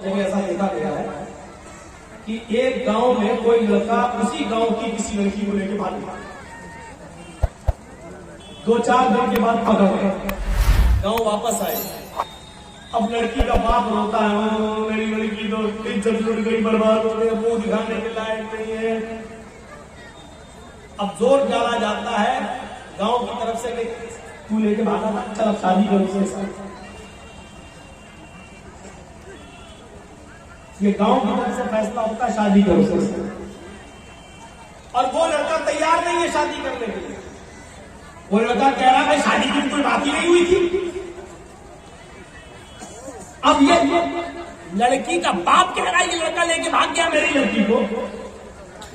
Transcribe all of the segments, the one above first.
जगह ऐसा देखा गया है कि एक गांव में कोई लड़का उसी गांव की किसी लड़की को लेकर भाग गया। 2-4 दिन के बाद पकड़ गए, गांव वापस आए। अब लड़की का बाप रोता है, मेरी लड़की तो इज्जत लुट गई, बर्बाद हो गई, मुंह दिखाने के लायक नहीं है। अब जोर डाला जाता है गांव की तरफ से कि तू लेके भागा था, चल अब शादी करो उसके साथ। ये गांव की तरफ से फैसला होता है शादी करो उसके साथ। और वो लड़का तैयार नहीं है शादी करने के लिए। वो लड़का कह रहा है शादी की कोई बात ही नहीं हुई थी। अब ये लड़की का बाप कह रहा है ये लड़का लेके भाग गया मेरी लड़की को।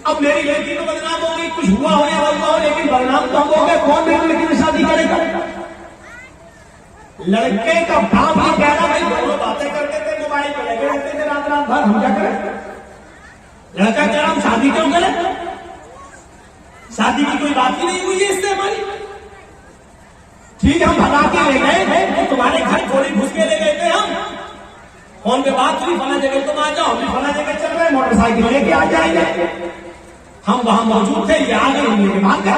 अब मेरी लड़की को बदनाम हो गई, कुछ हुआ हो या हुआ हो, लेकिन बदनाम तो हम हो गए। कौन मेरी लड़की से शादी करेगा? लड़के का बाप ये कह रहा भाई दोनों बातें करते थे, मोबाइल पे लगे रहते थे रात रात भर, हम क्या करें? लड़का कह रहा हम शादी क्यों करें? शादी की कोई बात ही नहीं हुई है इससे हमारी। ठीक है हम भगा के ले गए, तो तुम्हारे घर थोड़ी घुस के ले गए थे हम। फोन पे बात हुई, फला जगह तुम आ जाओ, हम भी फला जगह चल रहे, मोटरसाइकिल लेके आ जाएंगे। हम वहां मौजूद थे, ये आ गए, भाग गए।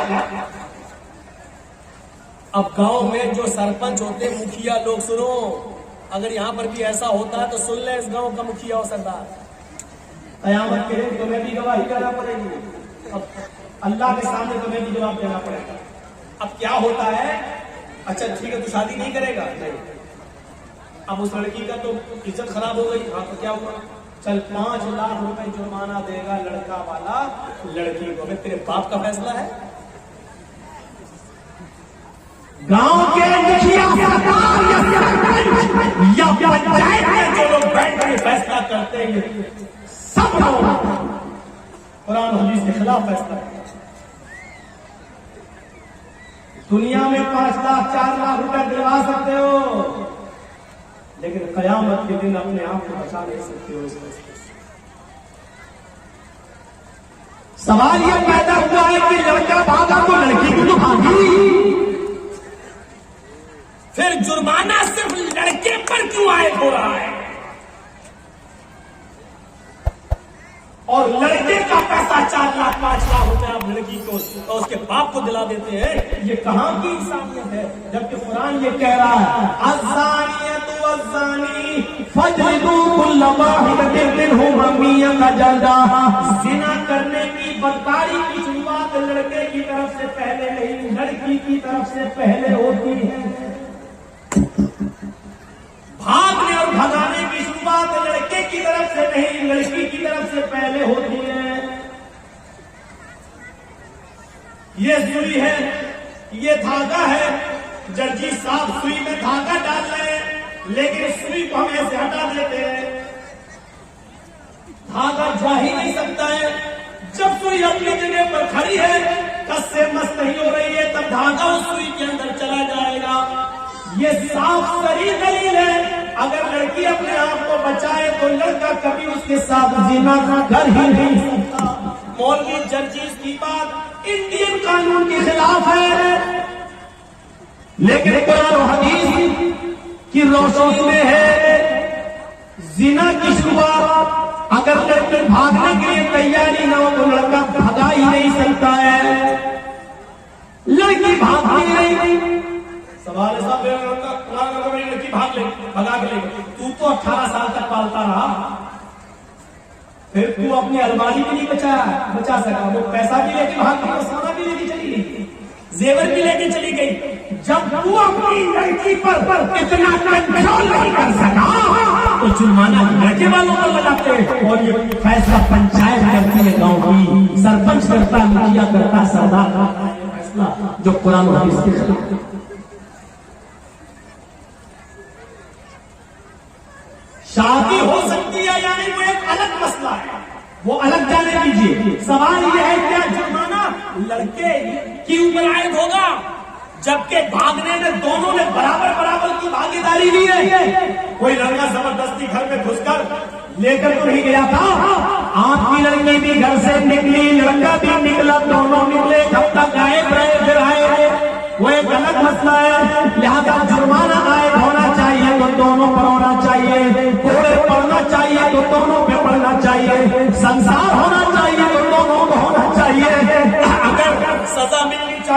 अब गांव में जो सरपंच होते, मुखिया लोग, सुनो, अगर यहां पर भी ऐसा होता है तो सुन ले इस गांव का मुखिया और सरदार, कयामत के दिन तुम्हें भी गवाही देना पड़ेगी। अब अल्लाह के सामने तुम्हें भी जवाब देना पड़ेगा। अब क्या होता है, अच्छा ठीक है तू शादी नहीं करेगा, नहीं। अब उस लड़की का तो इज्जत खराब हो गई। हाँ तो क्या हुआ, चल 5 लाख रुपए जुर्माना देगा लड़का वाला लड़की को। तेरे बाप का फैसला है। गांव के मुखिया या पंचायत में जो लोग बैठ कर फैसला करते हैं, सब लोग कुरान हदीस के खिलाफ फैसला करते हैं। दुनिया में 5 लाख 4 लाख रुपए दिलवा सकते हो, लेकिन कयामत के दिन अपने आप को बचा नहीं सकते हो। सवाल यह पैदा हुआ है कि लड़का भागा तो लड़की को तो भागी, फिर जुर्माना सिर्फ लड़के पर क्यों आयद हो रहा है? और लड़के का पैसा 4 लाख 5 लाख रुपए आप लड़की को और उसके बाप को दिला देते हैं। ये कहां की इंसानियत है? जबकि कुरान ये कह रहा है अज़्ज़ानियतु वज़्ज़ानी फजलिदू कुल्ल वाहिदिन मिनहुमा मिय्यता जल्दा। ज़िना करने की बदकारी की शुरुआत लड़के की तरफ से पहले नहीं, लड़की की तरफ से पहले होती है। भागने और भगाने की शुरुआत लड़के की तरफ से नहीं, लड़की की तरफ से पहले होती है। ये सुई है, ये धागा है। जर्जी साहब सुई में धागा डाल रहे हैं, लेकिन सुई को हम ऐसे हटा देते हैं, धागा जा ही नहीं सकता है। जब सुई अपनी जगह पर खड़ी है, कस से मस नहीं हो रही है, तब धागा उस सुई के अंदर चला जाएगा। ये साफ सही दलील है। अगर लड़की अपने आप को बचाए तो लड़का कभी उसके साथ जिना कर ही नहीं सकता। मौलवी जर्जीज की बात इंडियन कानून के खिलाफ है, लेकिन कुरान और हदीस की रोशनी में है। जिना की शुरुआत अगर लड़के भागने के लिए तैयारी न हो तो लड़का भगा ही नहीं सकता है, लड़की भागती नहीं। सवाल ऐसा लड़की भाग ले, भगा के ले। तू तो 18 साल तक पालता रहा, फिर तू अपनी अलमारी भी नहीं बचा सका। वो पैसा भी लेके भाग गई, सोना भी लेके चली गई, जेवर भी लेके चली गई। जब तू अपनी लड़की पर इतना कंट्रोल नहीं कर सका तो जुर्माना लड़के वालों को लगाते हैं। और ये फैसला पंचायत करती है, गांव की सरपंच करता है, मुखिया करता है, सरदार करता है फैसला, जो कुरान और हदीस के खिलाफ। शादी हो सकती है या नहीं वो एक अलग मसला है, वो अलग जाने दीजिए। सवाल यह है क्या जुर्माना लड़के की ऊपर आयद होगा? जबकि भागने में दोनों ने बराबर बराबर की भागीदारी ली है। कोई लड़का जबरदस्ती घर में घुसकर लेकर तो नहीं गया था। आपकी लड़की भी घर से निकली, लड़का भी निकला, दोनों निकले, जब तक गायब रहे फिर आए, वो एक अलग मसला है। लिहाजा जुर्माना आयद होना चाहिए तो दोनों पर होना चाहिए, थोड़े पड़ना चाहिए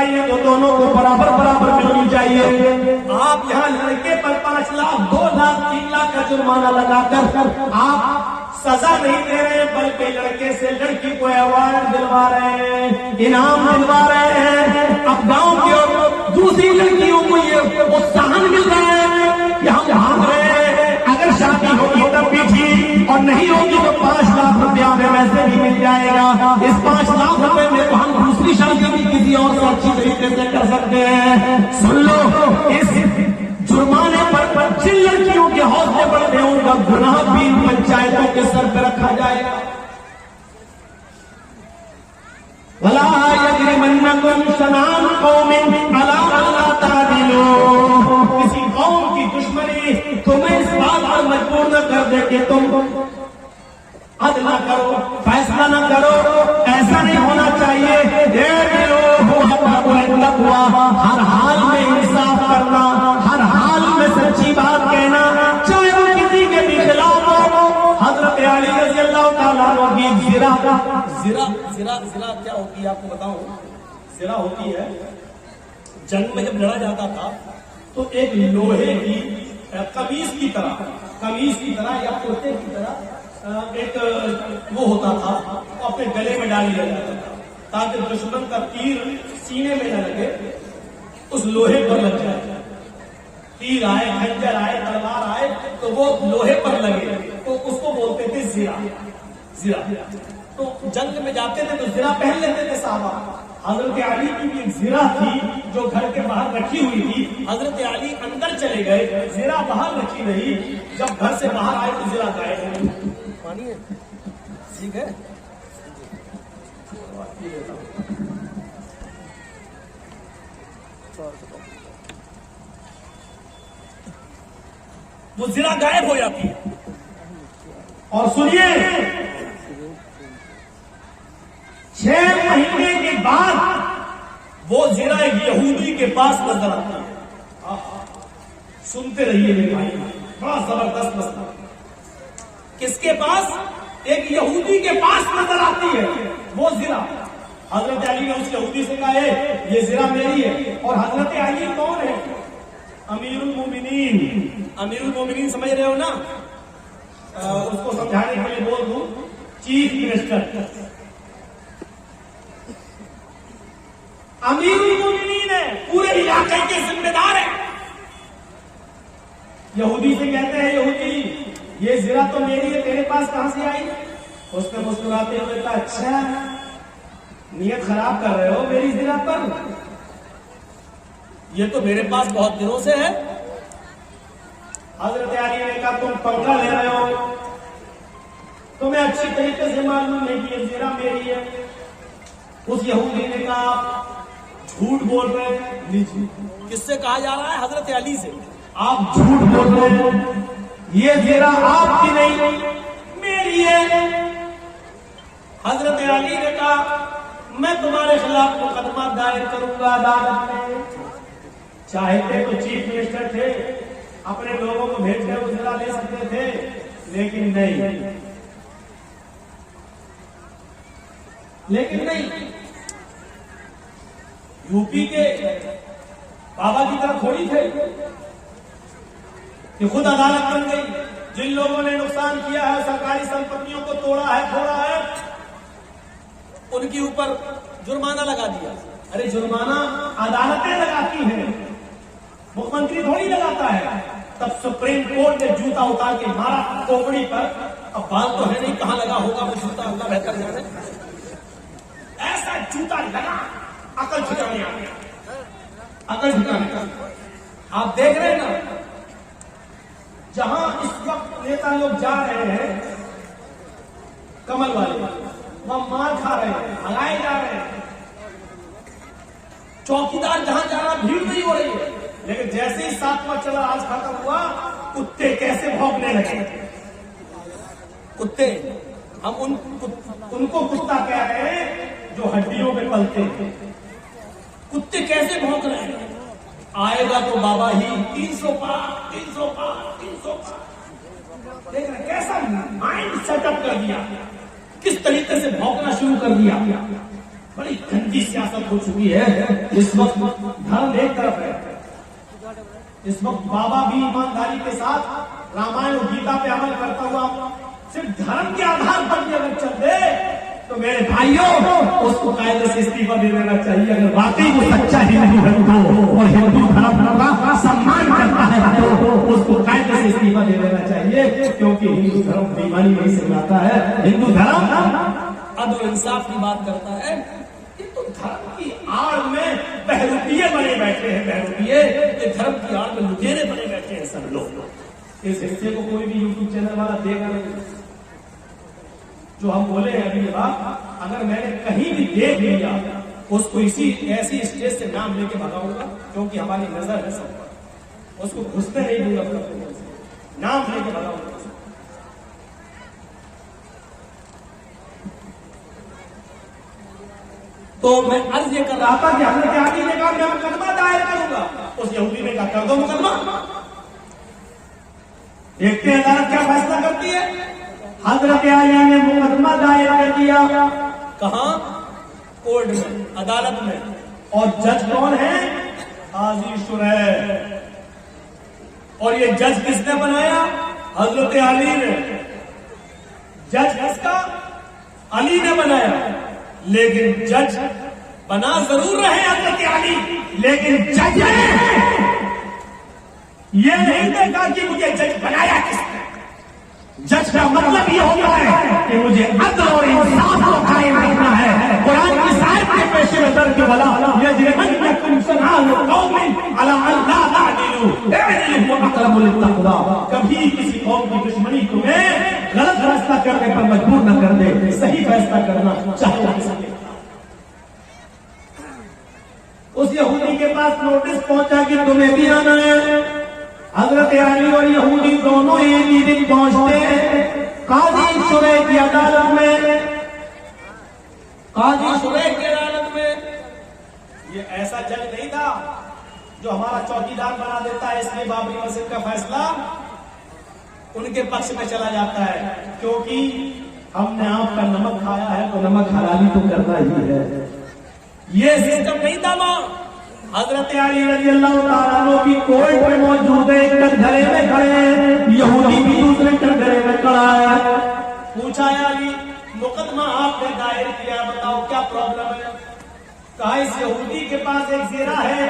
चाहिए तो दोनों को बराबर बराबर मिलनी चाहिए। आप यहाँ लड़के पर 5 लाख, 2 लाख, 3 लाख का जुर्माना लगाकर आप सजा नहीं दे रहे, बल्कि लड़के से लड़की को अवार्ड दिलवा रहे हैं, इनाम दिलवा रहे हैं। अब गांव की और दूसरी लड़कियों को ये प्रोत्साहन मिल रहा है कि हम भाग रहे हैं, अगर शादी होगी तब भी ठीक, और नहीं होगी तो 5 लाख रुपया में वैसे भी मिल जाएगा। इस 5 लाख रुपए में तो हम दूसरी शादी भी किसी और से अच्छी तरीके से कर सकते हैं। सुन लो, इस जुर्माने पर जिन लड़कियों के हौसले बढ़ गए उनका गुनाह भी पंचायतों के सर पर रखा जाएगा। वला यजरिमन्नकुम शनान कौमिन अला अल्ला तादिलू, किसी कौम की दुश्मनी तुम्हें इस बात पर मजबूर न कर दे कि तुम अदल न करो, फैसला न करो। ऐसा नहीं होना चाहिए। हर हाल में इंसाफ करना, हर हाल में सच्ची बात कहना, चाहे वो किसी के भी खिलाफ हो। हजरत अली रज़ी अल्लाह ताला अन्हु की जिरा क्या होती है आपको बताऊं? जिरा होती है, जंग में जब लड़ा जाता था तो एक लोहे की कमीज की तरह या कुर्ते की तरह एक वो होता था, वो अपने गले में डाल लिया जाता था ताकि दुश्मन का तीर सीने में न लगे, उस लोहे पर लग जाए। तीर आए, खंजर आए, तलवार आए तो वो लोहे पर लगे, तो उसको बोलते थे जिरा। तो जंग में जाते थे तो जिरा पहन लेते थे साहबा। हजरत अली की भी एक जिरा थी जो घर के बाहर रखी हुई थी। हजरत अली अंदर चले गए, जिरा बाहर रखी रही। जब घर से बाहर आए तो जिरा गायब। मानिए, ठीक है। वो जिरा गायब हो जाती है। और सुनिए, 6 महीने के बाद वो जिरा एक यहूदी के पास नजर आता है। सुनते रहिए मेरे भाई, बड़ा जबरदस्त मसला। किसके पास? एक यहूदी के पास नजर आती है वो जिरा। हजरत अली ने उस यहूदी से कहा है ये जिरा मेरी है। और हजरत अली कौन है? अमीरुल मोमिनीन। अमीरुल मोमिनीन समझ रहे हो ना? उसको समझाने के लिए बोल दूं, चीफ मिनिस्टर। अमीरुल मोमिनीन है, पूरे इलाके के जिम्मेदार है। यहूदी से कहते हैं, यहूदी ये जिरा तो मेरी है, तेरे पास कहां से आई? उसने मुस्कुराते हुए कहा, अच्छा नियत खराब कर रहे हो मेरी जिरा पर? ये तो मेरे पास बहुत दिनों से है। हजरत अली ने कहा, तुम पंगा ले रहे हो, तुम्हें अच्छी तरीके से मालूम है कि ये जिरा मेरी है। उस यहूदी ने कहा, झूठ बोल रहे हैं। किससे कहा जा रहा है? हजरत अली से। आप झूठ बोल रहे हैं, ये जिरा आपकी नहीं मेरी है। हजरत अली ने कहा, मैं तुम्हारे खिलाफ मुकदमा दायर करूंगा अदालत में। चाहते तो चीफ मिनिस्टर थे, अपने लोगों को भेज कर वो जिरा ले सकते थे, लेकिन नहीं। यूपी के बाबा की तरफ थोड़ी थे कि खुद अदालत बन गई। जिन लोगों ने नुकसान किया है, सरकारी संपत्तियों को तोड़ा है, फोड़ा है, उनके ऊपर जुर्माना लगा दिया। अरे जुर्माना अदालतें लगाती हैं, मुख्यमंत्री थोड़ी लगाता है। तब सुप्रीम कोर्ट ने जूता उतार के मारा खोपड़ी पर। अब बात तो है नहीं कहां लगा होगा वो जूता, अल्लाह बेहतर जाने। ऐसा जूता लगा, अकल झुकाने आ गया, अकल झुकाने। आप देख रहे हैं ना, जहां इस वक्त नेता लोग जा रहे हैं कमल वाले, वहां मार खा रहे हैं, भगाए जा रहे हैं। चौकीदार जहां जा रहा भीड़ नहीं हो रही है, लेकिन जैसे ही 7वां चला आज खत्म हुआ, कुत्ते कैसे भौंकने लगे। कुत्ते, हम उनको कुत्ता कह रहे हैं जो हड्डियों में पलते हैं। कुत्ते कैसे भौंक रहे हैं। आएगा तो बाबा ही 300 पार, 300 पार, 300 पार। देख रहे कैसा माइंड सेटअप कर दिया, किस तरीके से भौंकना शुरू कर दिया। बड़ी गंदी सियासत हो चुकी है। इस वक्त धर्म एक तरफ है, इस वक्त बाबा भी ईमानदारी के साथ रामायण और गीता पे अमल करता हुआ सिर्फ धर्म के आधार पर भी अगर चल दे तो मेरे भाइयों उसको कायदे से इस्तीफा दे देना चाहिए। अगर वाकई वो सच्चा हिंदू है तो और हिंदू धर्म का सम्मान करता है तो उसको कायदे से इस्तीफा दे देना चाहिए, क्योंकि हिंदू धर्म बेईमानी नहीं सिखाता है। हिंदू धर्म अदल इंसाफ की बात करता है। तो धर्म की आड़ में बहरूपिये बने बैठे हैं, बहरूपिये, ये धर्म की आड़ में लुटेरे बने बैठे हैं सब लोग। इस हिस्से को कोई भी यूट्यूब चैनल वाला देगा नहीं। जो हम बोले हैं अभी बात, अगर मैंने कहीं भी देख लिया उसको इसी ऐसी स्टेज से नाम लेके भगाऊंगा, क्योंकि हमारी नजर है सब पर, उसको घुसते नहीं दूंगा, नाम लेके भगाऊंगा। तो मैं अर्ज ये कर रहा था कि हजरत अली ने कहा मैं मुकदमा दायर करूंगा, उस यहूदी ने कहा कर दो मुकदमा। देखते हैं अदालत क्या फैसला करती है। हजरत अली ने मुकदमा दायर कर दिया, कहां? कोर्ट में, अदालत में। और जज कौन है? काजी शुरैह। और ये जज किसने बनाया? हजरत अली ने। जज किसका? अली ने बनाया। लेकिन जज बना जरूर रहे हजरत अली, लेकिन जज ये नहीं देखा कि मुझे जज बनाया किसने। जज का मतलब ये होता है कि मुझे अदल और इंसाफ को कायम रखना है। कुरान की साहिब के पेशे में दर के वाला कभी किसी कौम की दुश्मनी तुम्हें गलत रास्ता करने पर मजबूर न कर दे, सही फैसला करना चाहिए। उस यहूदी के पास नोटिस पहुंचा कि तुम्हें भी आना है। हजरत अली और यहूदी दोनों एक ही दिन पहुंचते हैं काजी शुरैह की अदालत में। काजी शुरैह की अदालत में ये ऐसा जज नहीं था जो हमारा चौकीदार बना देता है, इसलिए बाबरी मस्जिद का फैसला उनके पक्ष में चला जाता है, क्योंकि हमने आपका नमक खाया है तो नमक हलाली तो करना ही है। ये सिस्टम नहीं था। हजरत अली रज़ियल्लाहु ताला अन्हु की कोर्ट में मौजूद है, एक कटघरे में खड़े हैं, यहूदी भी दूसरे कटघरे में खड़ा है। पूछा अली मुकदमा आपने दायर किया, बताओ क्या प्रॉब्लम है? कहा इस यहूदी के पास एक ज़ेरा है,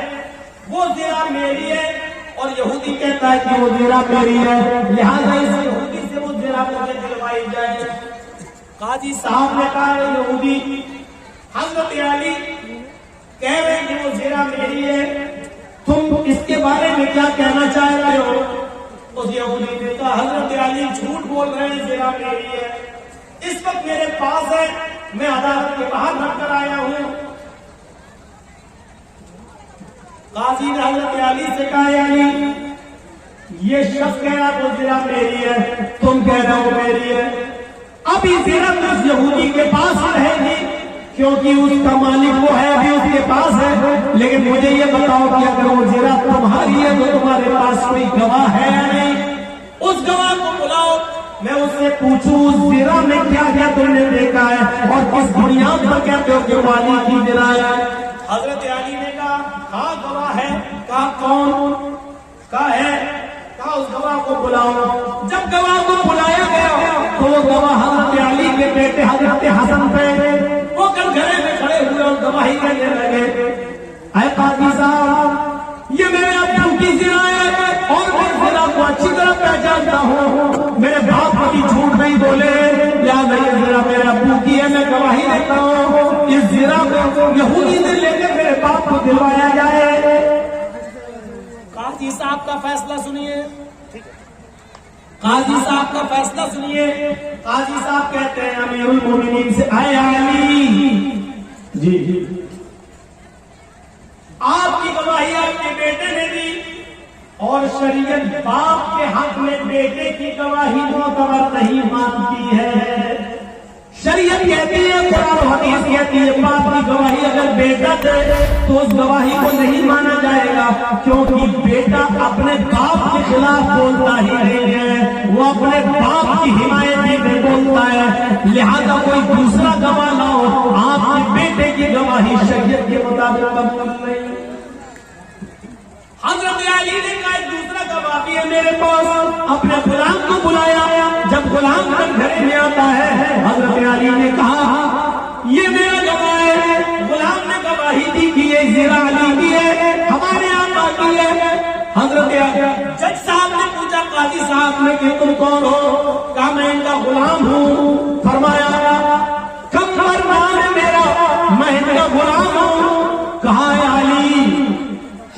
वो ज़ेरा मेरी है, और यहूदी कहता है कि वो ज़ेरा मेरी है, लिहाजा इस यहूदी से वो ज़ेरा मुझे दिलवाई जाए। काजी साहब ने कहा यहूदी हजरत अली कह रहे हैं कि वो ज़ेरा मेरी है, तुम इसके बारे में क्या कहना चाहते हो? उस यहूदी ने कहा हजरत अली झूठ बोल रहे हैं, ज़ेरा मेरी है, इस वक्त मेरे पास है, मैं अदालत के बाहर रख कर आया हूं। काजी ने हजरत अली से कहा अली ये शख्स कह रहा वो ज़ेरा मेरी है, तुम कह रहे हो मेरी है। अभी ज़ेरा उस यहूदी के पास रहेगी, क्योंकि उसका मालिक वो है, अभी उसके पास है। लेकिन मुझे ये बताओ कि अगर वो ज़ेरा तुम्हारी है तो तुम्हारे पास कोई गवाह है या नहीं? उस गवाह को बुलाओ, मैं उससे पूछूं उस ज़ेरा में क्या क्या तुमने देखा है और किस बुनियाद पर कहते हो कि मालिक की ज़ेरा है। हजरत अली ने कहा हाँ गवाह है। कहा कौन? कहा है। कहा उस गवाह को बुलाओ। जब गवाह को बुलाया गया तो वो गवाह हजरत अली के बेटे हजरत हसन पे वो कटघरे में खड़े हुए और गवाही करने लगे। ऐ काजी साहब ये मेरे अब्बू की ज़ेरा है और मैं ज़ेरा को अच्छी तरह पहचानता हूँ, मेरे बाप कभी झूठ नहीं बोले, या नहीं ज़ेरा मेरे अब्बू की है, मैं गवाही देता हूँ। इस ज़ेरा को यहूदी ने लेकर मेरे बाप को दिलवाया जाए। काजी साहब का फैसला सुनिए, काजी साहब का फैसला सुनिए। काजी साहब कहते हैं अमीरुल मोमिनीन से आए अली जी आपकी गवाही आपके बेटे ने दी और शरीयत बाप के हक में बेटे की गवाही मोतबर नहीं मानती है। शरीयत कहती है, कुरान और हदीस कहती है बाप की गवाही अगर बेटा दे तो उस गवाही को नहीं माना जाएगा, क्योंकि बेटा अपने बाप के खिलाफ बोलता ही नहीं है, वो अपने बाप की हिमायत में बोलता है। लिहाजा कोई दूसरा गवाह लाओ, आपके बेटे की पास अपने गुलाम को बुलाया। जब गुलाम कटघरे में आता है, हजरत अली ने कहा ये मेरा गवाह है। गुलाम ने गवाही दी कि ये ज़िरा अली की है, हमारे आका की है। हजरत जज साहब ने पूछा काजी साहब ने कि तुम कौन हो? कहा मैं इनका गुलाम हूँ। फरमाया कब मरना है मेरा, मैं इनका गुलाम हूँ। कहा अली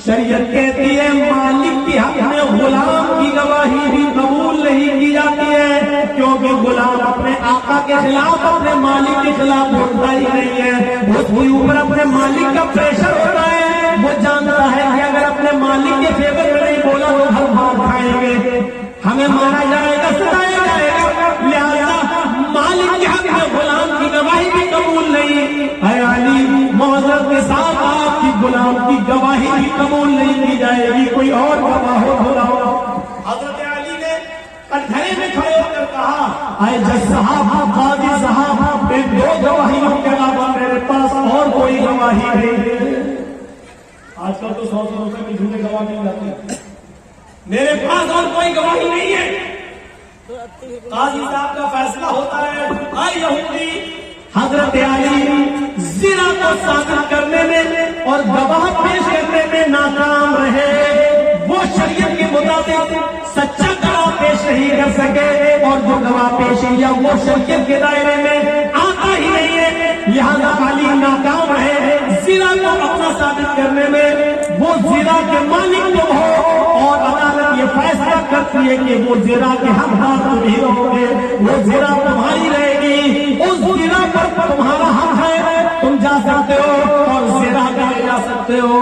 शरीयत कहती है मालिक की हक में गुलाम की गवाही भी कबूल नहीं की जाती है, क्योंकि गुलाम अपने आका के खिलाफ अपने मालिक के खिलाफ बोलता ही नहीं है। उसके ऊपर अपने मालिक का प्रेशर होता है। वो जानता है कि अगर अपने मालिक के फेवर में नहीं बोला तो हम मार खाएंगे, हमें मारा जाएगा, सताया जाएगा। लिहाजा मालिक के हक में गुलाम की गवाही भी कबूल नहीं है। अली मौजूद के साथ आपकी गुलाम की गवाही भी कबूल नहीं की जाएगी, कोई और गवाह हो। हजरत अली ने कटघरे में खड़े होकर कहा आए जज साहब, काजी साहब, इन दो गवाहियों के अलावा मेरे पास और कोई गवाही नहीं। आजकल तो 100 रुपए की झूठे गवाह मिल जाते हैं, मेरे पास और कोई गवाही नहीं है। काजी साहब का फैसला होता है। आए यहूदी हजरत अली ज़िना को साबित करने में और गवाह पेश करने में नाकाम रहे। वो शरीयत के मुताबिक सच्चा गवाह पेश नहीं कर सके, और जो गवाह पेश किया वो शरीयत के दायरे में आता ही नहीं है। लिहाजा अली नाकाम रहे ज़िना को अपना साबित करने में। वो ज़िना के मालिक तुम हो, और अदालत ये फैसला करती है कि वो ज़िना के हकदार तुम ही रहोगे, वो ज़िना तुम्हारी रहेगी, उस ज़िना पर तुम्हारा हक है, तुम जा सकते हो और ज़िना करे जा सकते हो।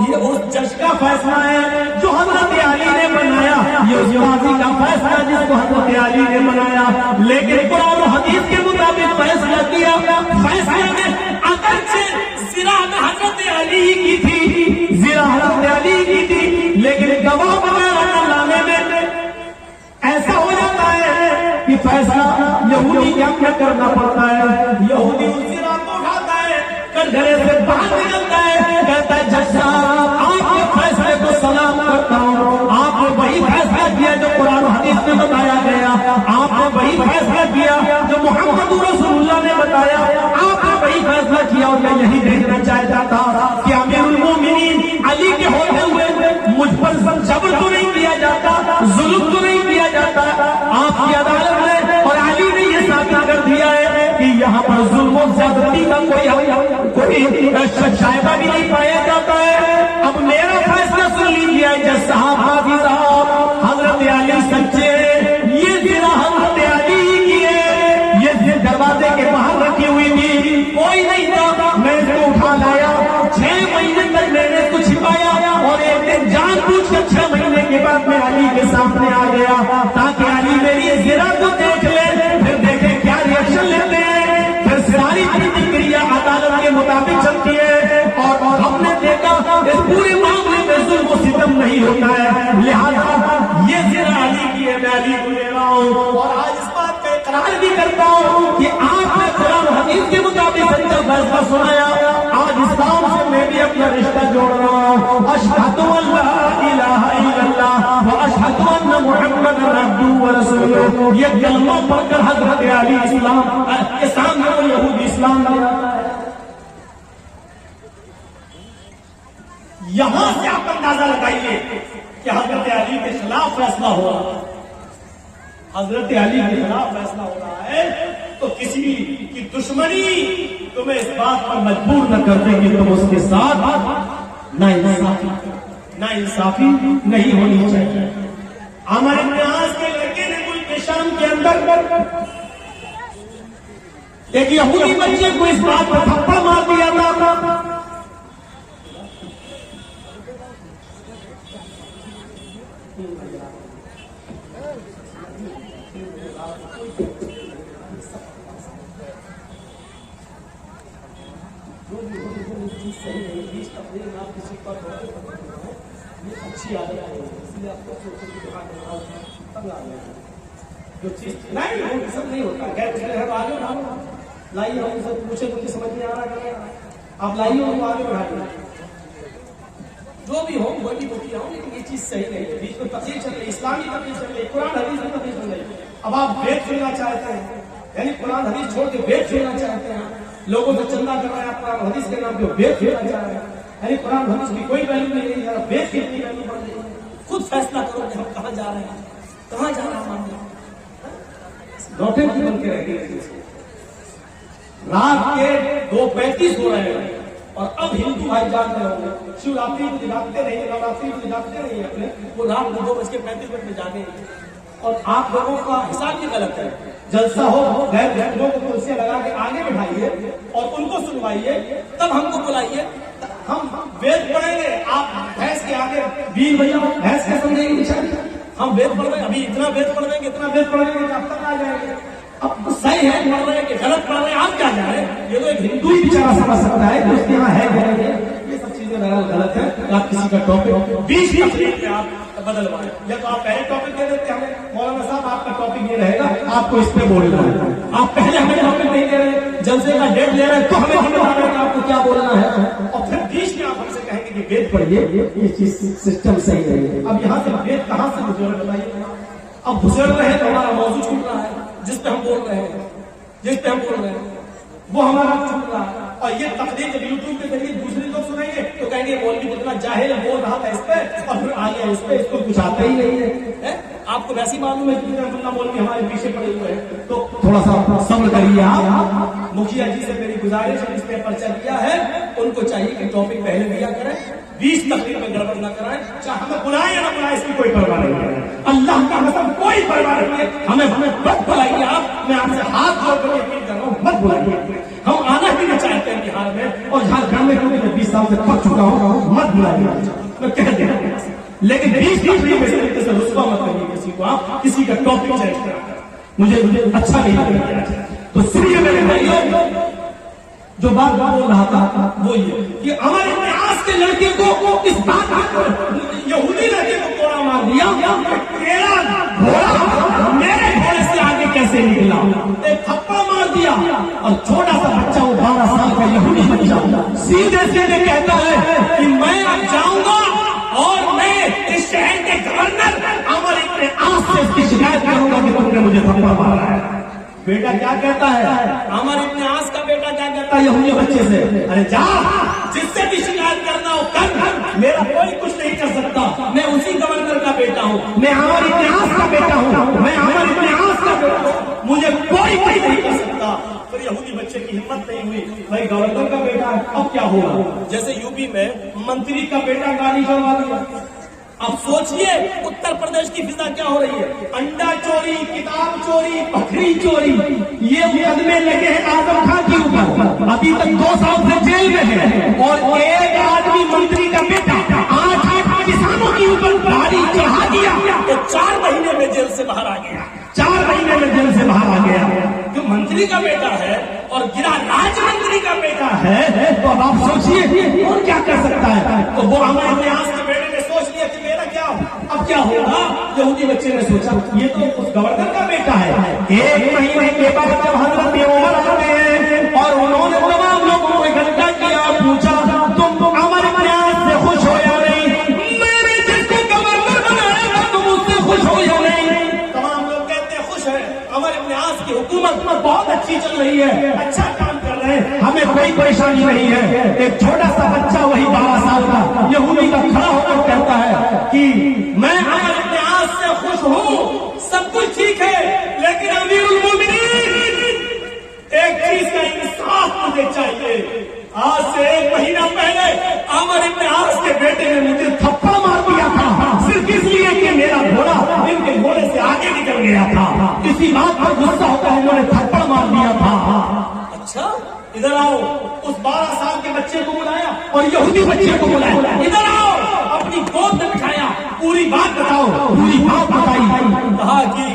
ये उस जज का फैसला है जो हजरत अली ने बनाया, ये उस काजी का फैसला जिसको हजरत अली ने बनाया। लेकिन कुरान और हदीस के मुताबिक फैसला किया। फैसले में अगरचे ज़िना में हजरत अली की थी, ज़िना हजरत अली की थी, लेकिन गवाह वगैरह लाने में ऐसा हो जाता है कि फैसला यहूदी क्या करना पड़ता है। यहूदी उस ज़िना को उठाता है, कटघरे से बाहर निकलता है, कहता है जज साहब आपके फैसले को सलाम करता हूँ। आपने वही फैसला किया जो कुरान हदीस में बताया गया, आपने वही फैसला किया जो मोहम्मद रसूलुल्लाह ने बताया, आपने वही फैसला किया। और मैं यही देखना चाहता था कि अमीरुल मोमिनीन अली के होते हुए मुझ पर जबर तो नहीं किया जाता, जुल्म तो नहीं किया जाता। आपकी अदालत में और अली ने यह साबित कर दिया है कि यहाँ पर जुल्म और ज्यादती का कोई शायबा भी नहीं पाया जाता है। अब मेरा फैसला सुन लीजिए जज साहब, काजी साहब, हजरत अली सच्चे, ये ज़िना हजरत अली की है। ये दरवाजे के बाहर रखी हुई थी, कोई नहीं था, मैं इसको उठा लाया। 6 महीने तक मैंने इसको छिपाया, और एक दिन जानबूझकर 6 महीने के बाद मैं अली के सामने आ गया ताकि अली मेरी ज़िना को देख ले, फिर देखे क्या रिएक्शन लेते हैं। फिर सारी प्रतिक्रिया अदालत के मुताबिक चलती है, और हमने देखा इस पूरे मामले में जुल्म और सितम नहीं होता है। लिहाजा ये ज़िना अली की है, मैं अली को ले रहा हूँ। और आज इस बात का इकरार भी करता हूँ कि आपने कुरान हदीस के मुताबिक सच्चा फैसला सुनाया। आज इस्लाम से मैं भी अपना रिश्ता जोड़ रहा हूँ। अशहदु अल्ला इलाहा इल्लल्लाह व अशहदु अन्ना मुहम्मदन अब्दुहु व रसूलुहु, ये कलमा पढ़कर हजरत अली इस्लाम के सामने वो यहूदी इस्लाम ले आता है। यहां से आप अंदाजा लगाइए कि हजरत अली के खिलाफ फैसला हो रहा है। हजरत अली के खिलाफ फैसला हो रहा है तो किसी की दुश्मनी तुम्हें इस बात पर मजबूर न कर दे कि तुम उसके साथ नाइंसाफी नहीं होनी चाहिए। हमारे इतिहास के लड़के ने मुल्क शाम के अंदर एक यहूदी बच्चे को इस बात पर थप्पड़ मार दिया था। अच्छी आदत है, इसलिए आपको जो चीज नहीं सब नहीं होता। खैर आगे बढ़ा लाइए, हम सब पूछे तो समझ में आ रहा है, आप लाइए उनको आगे बढ़ा जो भी हो वो भी मुखिया हो, लेकिन ये चीज सही नहीं है। बीच में तफसील चल रही, इस्लामी तफसील चल रही, कुरान हदीस में तफसील चल रही। अब आप वेद सुनना चाहते हैं, यानी कुरान हदीस छोड़ के वेद सुनना चाहते हैं, लोगों से चंदा कर रहे हैं, आप कुरान हदीस के नाम पे वेद सुनना चाह रहे हैं, यानी कुरान हदीस की कोई वैल्यू नहीं है, वेद की अपनी वैल्यू बढ़ रही है। खुद फैसला करो कि हम कहाँ जा रहे हैं, कहाँ जा रहे हैं। लौटे बन के रहेंगे, रात के 2:35 हो रहे हैं और अब हिंदू भाई जाग रहे होंगे, शिवरात्रि को दिखाते नहीं, नवरात्रि को दिखाते नहीं अपने, वो रात को 2:35 में जागे। और आप लोगों का हिसाब भी गलत है। जलसा हो, गैर लोगों को कुर्सियां लगा के आगे बिठाइए और उनको सुनवाइए, तब हमको बुलाइए, हम वेद पढ़ेंगे। आप भैंस के आगे बीन भैया भैंस के समझेंगे बेचारी, हम वेद पढ़ रहे हैं, अभी इतना वेद पढ़ देंगे, इतना वेद पढ़ देंगे, अब तक आ जाएंगे। अब सही है पढ़ रहे हैं कि गलत पढ़ रहे हैं, आप क्या जा रहे हैं? ये तो एक हिंदू ही बेचारा समझ सकता है कि उसके यहाँ है क्या, ये सब चीजें गलत है। आप किसी का टॉपिक 20 तकलीफ में आप बदलवाएं, या तो आप पहले टॉपिक दे देते हमें, मौलाना साहब आपका टॉपिक ये रहेगा, आपको इस पे बोलना है। आप पहले हमें टॉपिक नहीं दे रहे, जलसे का डेट ले रहे हैं, तो हमें आपको क्या बोलना है, और फिर बीच में आप हमसे कहेंगे कि वेद पढ़िए, ये चीज सिस्टम सही नहीं है। अब यहाँ से वेद कहाँ से गुजर बताइए। अब गुजर रहे हैं तो हमारा मौजूद छूट रहा है, जिस पे हम बोल रहे हैं, जिस पे हम बोल रहे हैं वो हमारा छूट रहा है। और ये तकलीफ जब यूट्यूब के जरिए दूसरे लोग सुनेंगे तो कहेंगे मौलवी कितना जाहिल बोल रहा था इस पे, और फिर आ गया इस पे, इसको कुछ आता ही नहीं है। आपको वैसे मालूम है कि अब्दुल्ला मौलवी हमारे पीछे पड़े हुए हैं, तो थोड़ा सा सब्र करिए आप। मुखिया जी से मेरी गुजारिश है, इस पे पर्चा दिया है, उनको चाहिए कि टॉपिक पहले दिया करें, 20 तकलीफ में गड़बड़ न कराएं, चाहे हमें बुलाए या ना बुलाए इसकी कोई परवाह नहीं है। अल्लाह का कसम कोई परवाह नहीं है, हमें मत बुलाइए आप, मैं आपसे हाथ जोड़ कर अपील कर रहा हूँ, मत बुलाइए। हम आना ही नहीं चाहते हैं बिहार में, और झारखंड में क्योंकि मैं 20 साल से पक चुका हूँ, मत बुलाइए, मैं कह दे रहा हूँ। लेकिन 20 तकलीफ में तरीके से रुस्वा मत करिए किसी को, आप किसी का टॉपिक चेंज करें, मुझे अच्छा नहीं लगेगा। तो सुनिए मेरे भाइयों, जो बात बोल रहा था वो ये कि हमारे इतिहास के लड़के को इस बात यहूदी लड़के को कोड़ा मार दिया, तेरा घोड़ा मेरे घोड़े से आगे कैसे निकला, एक थप्पड़ मार दिया। और छोटा सा बच्चा, वो 12 साल का यहूदी बच्चा सीधे सीधे कहता है कि मैं अब जाऊंगा और मैं इस शहर के गवर्नर अमर इब्न आस से इसकी शिकायत करूंगा कि तुमने मुझे थप्पड़ मारा है। बेटा क्या कहता है, अमर इब्न आस का बेटा क्या कहता है यहूदी बच्चे से, अरे जा, जिससे भी शिकायत करना हो कर, मेरा कोई कुछ नहीं कर सकता, मैं उसी गवर्नर का बेटा हूँ, मैं अमर इब्न आस का बेटा हूँ, मैं अमर इब्न आस का बेटा हूँ, मुझे कोई कुछ नहीं कर सकता। फिर यहूदी बच्चे की हिम्मत नहीं हुई, भाई गवर्नर का बेटा है, अब क्या होगा। जैसे यूपी में मंत्री का बेटा गाड़ी चढ़वा दिया, अब सोचिए उत्तर प्रदेश की फिजा क्या हो रही है, अंडा चोरी, किताब चोरी, बकरी चोरी, ये मुकदमे लगे हैं आजम खान के ऊपर, अभी तक 2 साल से जेल में है। और एक आदमी मंत्री का बेटा 8 किसानों के ऊपर गाड़ी चढ़ा दिया तो 4 महीने में जेल से बाहर आ गया, 4 महीने में जेल से बाहर आ गया। जो मंत्री का बेटा है और गिरा राज्य मंत्री का बेटा है, तो अब आप सोचिए और क्या कर सकता है। तो वो हमारे इतिहास के बेटे ने सोच लिया कि मेरा क्या, अब क्या होगा। यहूदी बच्चे ने सोचा ये तो उस गवर्नर का बेटा है। 1 महीने के बाद जब हजरत उमर आते हैं और उन्होंने तमाम लोगों को इकट्ठा किया, पूछा तुम अमर इब्न आस से खुश हो या नहीं, मैंने जिसको गवर्नर बनाया था तुम उससे खुश हो या नहीं। तमाम लोग कहते हैं खुश है, अमर इब्न आस की हुकूमत बहुत अच्छी चल रही है, अच्छा काम कर रहे हैं, हमें कोई परेशानी नहीं है। एक छोटा सा बच्चा वही 12 साल का यहूदी का खड़ा होकर कहता है कि मैं अमर इब्न आस से खुश हूँ, सब कुछ ठीक है, लेकिन अमीरुल मोमिनीन एक चीज का इंसाफ मुझे चाहिए। आज से 1 महीना पहले अमर इब्न आस के बेटे ने मुझे थप्पड़ मार दिया था, सिर्फ इसलिए कि मेरा घोड़ा इनके घोड़े से आगे निकल गया था, इसी बात पर गुस्सा होकर उन्होंने थप्पड़ मार दिया था। अच्छा इधर आओ, उस 12 साल के बच्चे को बुलाया और यहूदी बच्चे को बुलाया, इधर आओ, अपनी गोद में बिठाया, पूरी बात बताओ, पूरी बात बताई। कहा कि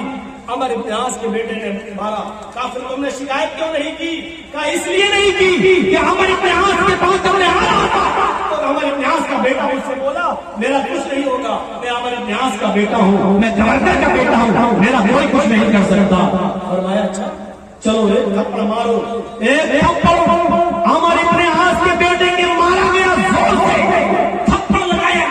अमर इब्न आस के बेटे ने मारा। काफिर तुमने शिकायत क्यों नहीं की? कहा इसलिए नहीं की कि अमर इब्न आस के पास तुमने आ रहा था, तो अमर इब्न आस का बेटा मुझसे बोला मेरा कुछ नहीं होगा, मैं अमर इब्न आस का बेटा हूँ, मैं गवर्नर का बेटा हूँ, मेरा कोई कुछ नहीं कर सकता। और मैं अच्छा चलो एक थप्पड़ मारो, एक थप्पड़ अमर इब्न आस के बेटे के मारा गया, जोर से थप्पड़ लगाया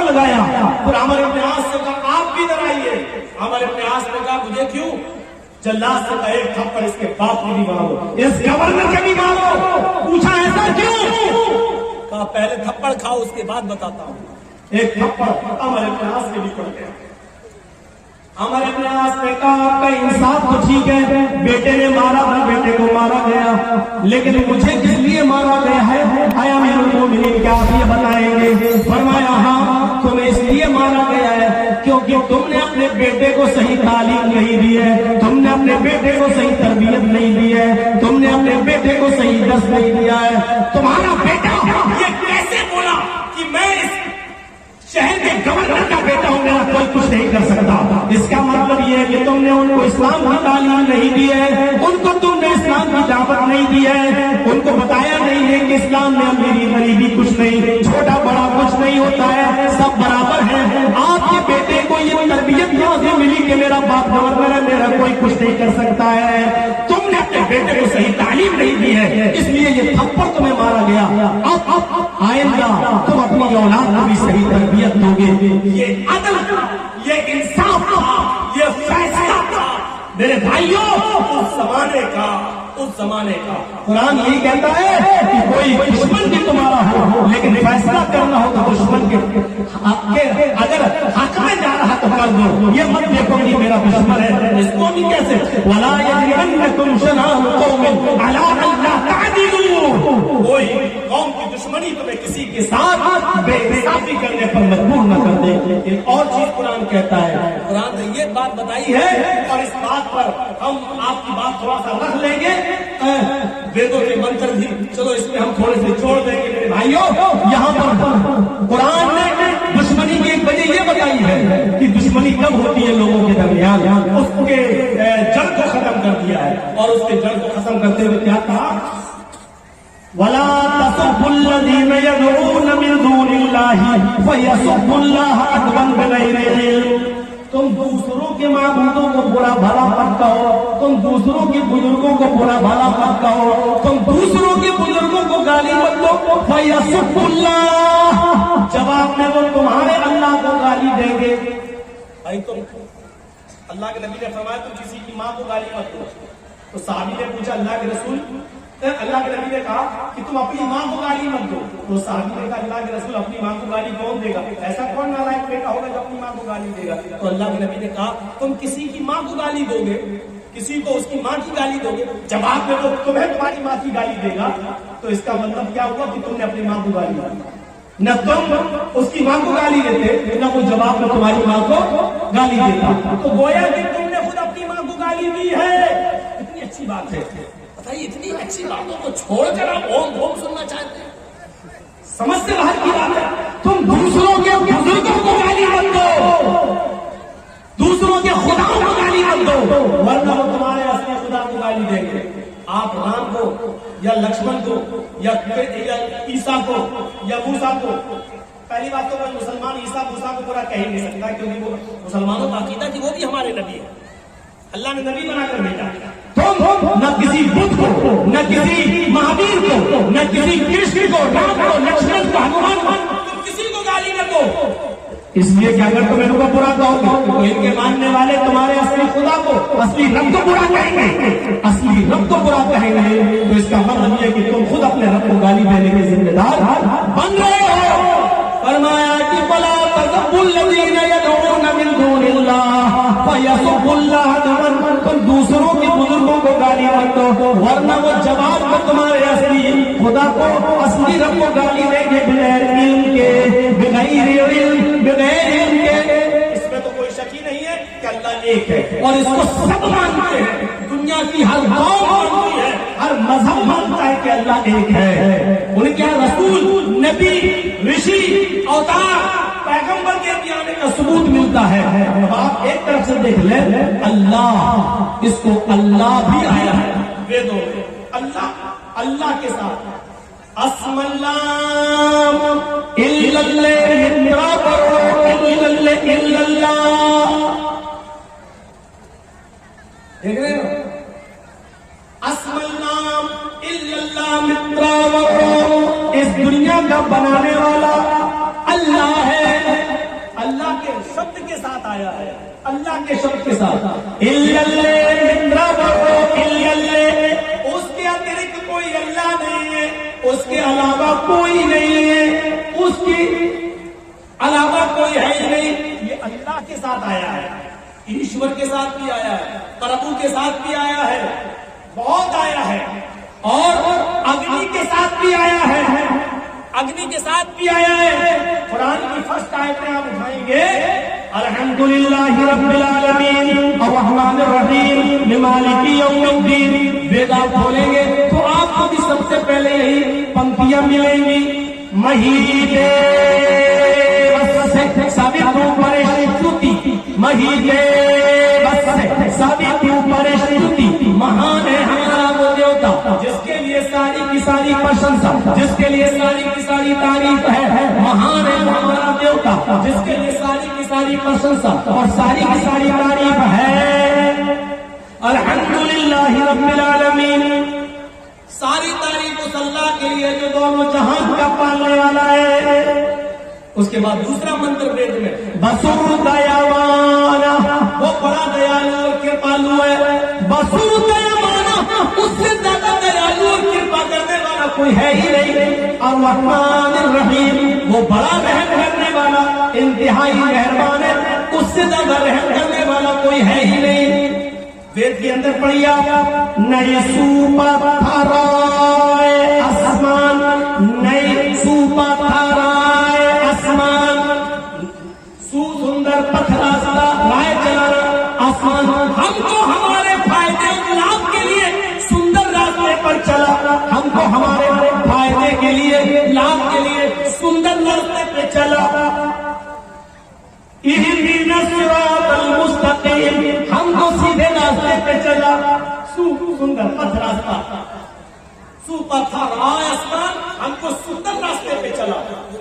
लगाया। फिर अमर इब्न आस से कहा आप भी इधर आइए। अमर इब्न आस ने कहा मुझे क्यों? जल्लाद से कहा एक थप्पड़ इसके बाप की भी मारो, इस गवर्नर के भी मारो। पूछा ऐसा क्यों? कहा पहले थप्पड़ खाओ उसके बाद बताता हूं। एक थप्पड़ अमर इब्न आस के भी पड़ गया। अमर इब्न आस ने कहा आपका इंसाफ तो ठीक है, बेटे ने मारा था, बेटे को मारा गया, लेकिन मुझे किस लिए मारा गया है? आया अमीरुल मोमिनीन क्या आप ये बताएंगे? फरमाया हाँ तुम्हें इसलिए मारा गया है क्योंकि तुमने अपने बेटे को सही तालीम नहीं दी है, तुमने अपने बेटे को सही तरबियत नहीं दी है, तुमने अपने बेटे को सही दर्स नहीं दिया है। तुम्हारा बेटा ये कैसे बोला कि मैं इस शहर के गवर्नर का बेटा हूं, मेरा कोई कुछ नहीं कर सकता? इसका मतलब यह है कि तुमने उनको इस्लाम की तालीम नहीं दी है, उनको तुमने इस्लाम की दावत नहीं दी है, उनको बताया नहीं है कि इस्लाम में अमीरी गरीबी कुछ नहीं, छोटा बड़ा कुछ नहीं होता है, सब बराबर है। आपके बेटे को ये तरबियत कहां से मिली कि मेरा बाप गवर्नर है, मेरा कोई कुछ नहीं कर सकता है? तुमने अपने बेटे को सही तालीम नहीं दी है, इसलिए ये थप्पड़ तुम्हें मारा गया। अब आइंदा तुम अपनी औलाद को भी सही तरबियत दोगे। ये अदल, ये इंसाफ था, ये फैसला था मेरे भाइयों उस जमाने का। कुरान यही कहता है कि कोई दुश्मन भी तुम्हारा हो, लेकिन फैसला करना हो तो दुश्मन के अगर हक में जा रहा तो कर दो। ये मत देखो कि मेरा दुश्मन है, इसको भी कैसे वला यजरिमन्नकुम शनानु कौमिन अला अल्ला तादिलू। कोई कौम की दुश्मनी तुम्हें किसी के साथ बेइंसाफी करने पर मजबूर न कर दे। एक और चीज कुरान कहता है, कुरान ने ये बात बताई है और इस बात पर हम आपकी बात थोड़ा सा रख लेंगे, वेदों के मंत्र भी चलो इसमें हम थोड़े से जोड़ देंगे मेरे भाइयों। यहाँ पर कुरान ने दुश्मनी की एक वजह ये बताई है कि दुश्मनी कब होती है लोगों के दरमियान, उसके जड़ को खत्म कर दिया है। और उसके जड़ को खत्म करते हुए क्या कहा? वला तसुब्बुल्लज़ीना यदऊना मिन दूनिल्लाहि फयसुब्बुल्लाह अदवन बिगैरि इल्म। तुम दूसरों के माबूदों को बुरा भला मत कहो, तुम दूसरों के बुजुर्गों को बुरा भला मत कहो, तुम दूसरों के बुजुर्गों को गाली मत दो। फयसुब्बुल्लाह, जवाब में वो तुम्हारे अल्लाह को गाली देंगे। भाई तुम अल्लाह के नबी ने फरमाया तुम किसी की माँ को गाली मत दो। तो साहबी ने पूछा अल्लाह के रसूल, अल्लाह के नबी ने कहा कि तुम अपनी माँ को गाली मत दो। तो साहबी ने कहा अल्लाह के रसूल अपनी माँ को गाली कौन देगा? ऐसा कौन नालायक बेटा होगा जो अपनी माँ को गाली देगा? तो अल्लाह के नबी ने कहा तुम किसी की माँ को गाली दोगे, किसी को उसकी माँ की गाली दोगे, जवाब में वो तुम्हें तुम्हारी माँ की गाली देगा, तो इसका मतलब क्या हुआ कि तुमने अपनी माँ को गाली दी। न तुम उसकी माँ को गाली देते, न वो जवाब में तुम्हारी माँ को गाली देता। तो गोया कि तुमने खुद अपनी माँ को गाली दी है। इतनी अच्छी बात है, बताइए इतनी अच्छी बातों को छोड़कर आप ओम ओम सुनना चाहते हैं? समझ से बाहर की बात है। तुम दूसरों के बुजुर्गों को गाली मत दो, दूसरों के खुदाओं को गाली मत दो, वरना वो तुम्हारे असली खुदा को गाली देंगे। आप राम को या लक्ष्मण को या ईसा को या मूसा को, पहली बात तो कोई मुसलमान ईसा मूसा को पूरा कह ही नहीं सकता, क्योंकि वो मुसलमानों का अकीदा कि वो भी हमारे नबी है, अल्लाह ने नबी बनाकर भेजा। तुम न किसी बुद्ध को, न किसी महावीर को, न किसी कृष्ण को, राम को, लक्ष्मण को, हनुमान को, तुम किसी को गाली न दो। इसलिए कि अगर तुम इनको बुरा कहोगे तो इनके मानने वाले तुम्हारे असली खुदा को, असली रब को बुरा कहेंगे, असली रब को बुरा कहेंगे। तो इसका मतलब यह कि तुम खुद अपने रब को गाली देने के जिम्मेदार बन रहे हो। फरमाया कि फला तसुब्बुल्लज़ीना यदऊना मिन दूनिल्लाह फयसुब्बुल्लाह अदवन। तुम दूसरों के बुजुर्गों को गाली मत दो, वरना वो जवाब में तुम्हारे असली खुदा को, असली रब को गाली देंगे बगैर इल्म के, बगैर इल्म के। इसमें तो कोई शक ही नहीं है कि अल्लाह एक है और इसको सब मानते हैं। दुनिया की हर कौम मानती है, हर मजहब मानता है कि अल्लाह एक है। उनके रसूल, नबी, ऋषि, अवतार, पैगंबर के भी आने का सबूत मिलता है। अब आप एक तरफ से देख ले, अल्लाह, इसको अल्लाह भी आया है वेदों में। अल्लाह, अल्लाह के साथ अस्मल्लाम इल्लल्लाह देख रहे हो? अस्मल्लाम इल्लल्लाह मित्रा, इस दुनिया का बनाने वाला अल्लाह है। शब्द के साथ आया है, अल्लाह के शब्द के साथ। उसके अतिरिक्त कोई अल्लाह नहीं है, उसके अलावा कोई नहीं है, उसके अलावा कोई है ही नहीं। ये अल्लाह के साथ आया है, ईश्वर के साथ भी आया है, प्रभु के साथ भी आया है, बहुत आया है। और अग्नि के साथ भी आया है, अग्नि के साथ भी आया है। कुरान की फर्स्ट आयतें आप उठाएंगे, अल्हम्दुलिल्लाहि रब्बिल आलमीन अर्रहमानिर रहीम मालिकी यौमिद्दीन। वेद आप खोलेंगे तो आपको भी सबसे पहले यही पंक्तियां मिलेंगी। महीदे सावित्रु परिश्रुति, महीदे सावित्रु परिश्रुति। महान है हमारा वो देवता जिसके लिए सारी की सारी प्रशंसा, जिसके लिए सारी की सारी तारीफ है। महान है हमारा देवता जिसके लिए सारी की सारी प्रशंसा और सारी की सारी तारीफ है। अल्हम्दुलिल्लाहि रब्बिल आलमीन। सारी तारीफ उस अल्लाह के लिए जो दोनों जहां का पालने वाला है। उसके बाद दूसरा मंत्र वेद में, बसुर दयावाना, वो बड़ा दयालु और कृपालु है। बसुर दयावाना, उससे ज्यादा दयालु और कृपा करने वाला कोई है ही नहीं। और रहमानिर रहीम, वो बड़ा रहम करने वाला, इंतहाई मेहरबान है, उससे ज्यादा रहम करने वाला कोई है ही नहीं। वेद के अंदर पढ़िया, नए सुपथराए आसमान, नए सुपथराए आसमान, सुंदर पथ रास्ता लाए चलाना आसमान। हमको हमारे फायदे और लाभ के लिए सुंदर रास्ते पर चला, हमको हमारे फायदे के लिए, लाभ के लिए सुंदर रास्ते पे चला। इहदिना सिरातल मुस्तकीम, हमको सीधे रास्ते पे चला। सुंदर पथ रास्ता, सुपथराए आसमान, हमको सुंदर रास्ते पे चला।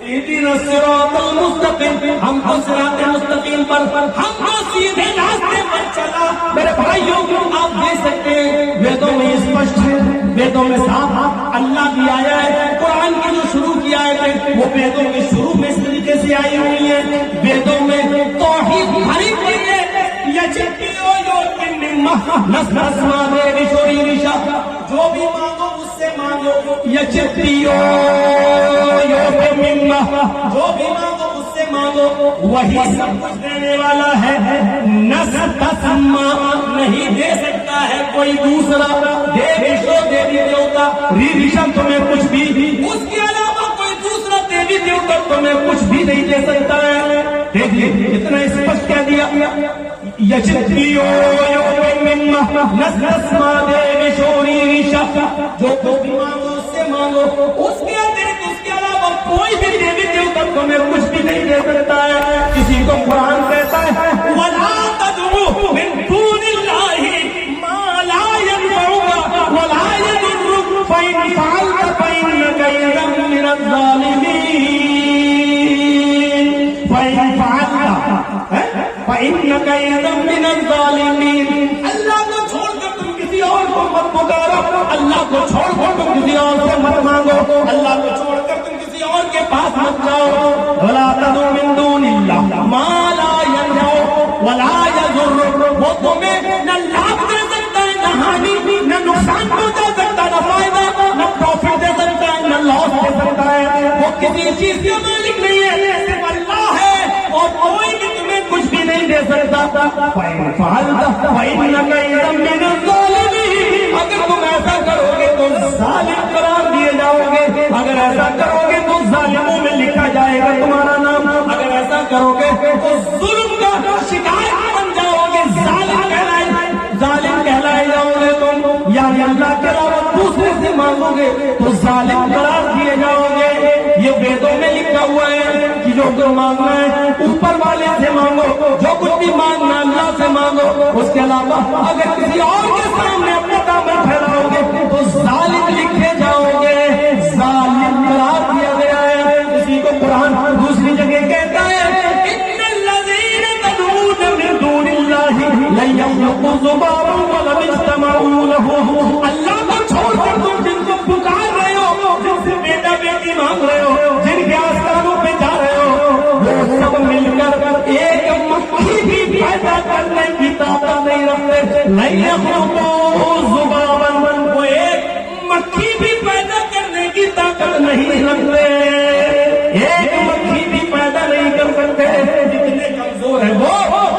इहदिना सिरातल मुस्तकीम, हमको सिराते मुस्तकीम पर, हमको सीधे रास्ते पर चला। मेरे भाइयों, आप देख सकते हैं वेदों में स्पष्ट है, वेदों में साफ अल्लाह भी आया है। कुरान की जो शुरू की आयत है वो वेदों के शुरू में इस तरीके से आई हुई है। वेदों में तौहीद भरी हुई है। जो भी मांगो उससे मांगो, जो भी मांगो उससे मांगो, वही सब कुछ देने वाला है। नहीं दे सकता है कोई दूसरा। देवी देवता ऋषभ तुम्हें कुछ भी, उसके अलावा कोई दूसरा देवी देवता तुम्हें कुछ भी नहीं दे सकता है। देखिए इतना स्पष्ट कह दिया, जो भी मांगो उससे मांगो, उसके अतिरिक्त उसके अलावा कोई भी देवी देवता तुम्हें कुछ भी नहीं दे सकता है। किसी को कुरान कहता है, वला तदउ मिन दूनिल्लाहि मा ला यनफउका वला यदुरुक फइन फअलत फइन्नका इज़न मिनज़ ज़ालिमीन। फइन फइन्नका इज़न मिनज़ ज़ालिमीन। अल्लाह को छोड़कर तुम किसी और को मत पुकारो, अल्लाह को छोड़कर तुम किसी और से मत मांगो, अल्लाह को छोड़कर तुम किसी और के पास मत जाओ। वला तदउ मिन दूनिल्लाह मा ला यनफउ वला यज़ुर्रुक, वो तुम्हें न लाभ दे सकता है, न हानि, न नुकसान पहुंचा सकता, न फायदा, न प्रॉफिट दे सकता है, न लॉस दे सकता है। वो किसी चीज का मालिक नहीं है, सिर्फ अल्लाह है, और कोई भी तुम्हें कुछ भी नहीं दे सकता। अगर तुम ऐसा करोगे तो जालिम करार दिए जाओगे, अगर ऐसा करोगे तो जालिमों में लिखा जाएगा तुम्हारा नाम, अगर ऐसा करोगे तो जुल्म का शिकार बन जाओगे, जालिम कहलाए जाओगे तुम। यानी अल्लाह के अलावा दूसरे से मांगोगे तो जालिम करार दिए जाओगे। ये वेदों में लिखा हुआ है कि जो मांगना है ऊपर वाले से मांगो, जो कुछ भी मांगना अल्लाह से मांगो। उसके अलावा अगर किसी और के सामने अपना दामन फैलाओगे तो जालिम लिखे जाओगे, जालिम करार दिया गया है। इसी को कुरान दूसरी जगह कहता है, इन्नल्लज़ीना तदऊन मिन दूनिल्लाहि लन यख़्लुक़ू ज़ुबाबन वलौ इज्तमऊ लहू। अल्लाह को छोड़कर तुम जिनको पुकार रहे हो, जिनसे बेटा बेटी मांग रहे हो, जिनके आस्थानों पे जा रहे हो, वो सब मिलकर एक वो एक मक्खी भी पैदा करने की ताकत नहीं रखते, एक मक्खी भी पैदा नहीं कर सकते, जितने कमजोर है वो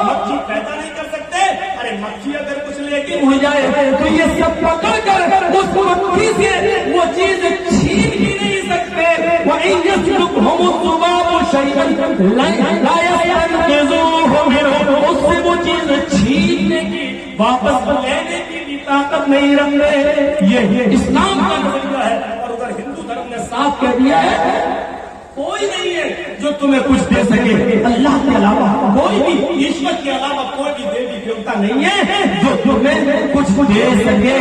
मक्खी पैदा नहीं कर सकते। अरे मक्खी अगर कुछ लेके हो जाए तो ये सब पकड़ कर उस मक्खी से वो चीज छीन ही नहीं सकते। उससे वो चीज छीनने की, वापस लेने की भी ताकत नहीं रखते। ये इस्लाम का नजरिया है। और उधर हिंदू धर्म ने साफ कह दिया है कोई नहीं है जो तुम्हें कुछ दे सके, अल्लाह के अलावा कोई भी, ईश्वर के अलावा कोई भी देवी देवता नहीं है जो तुम्हें कुछ दे सके।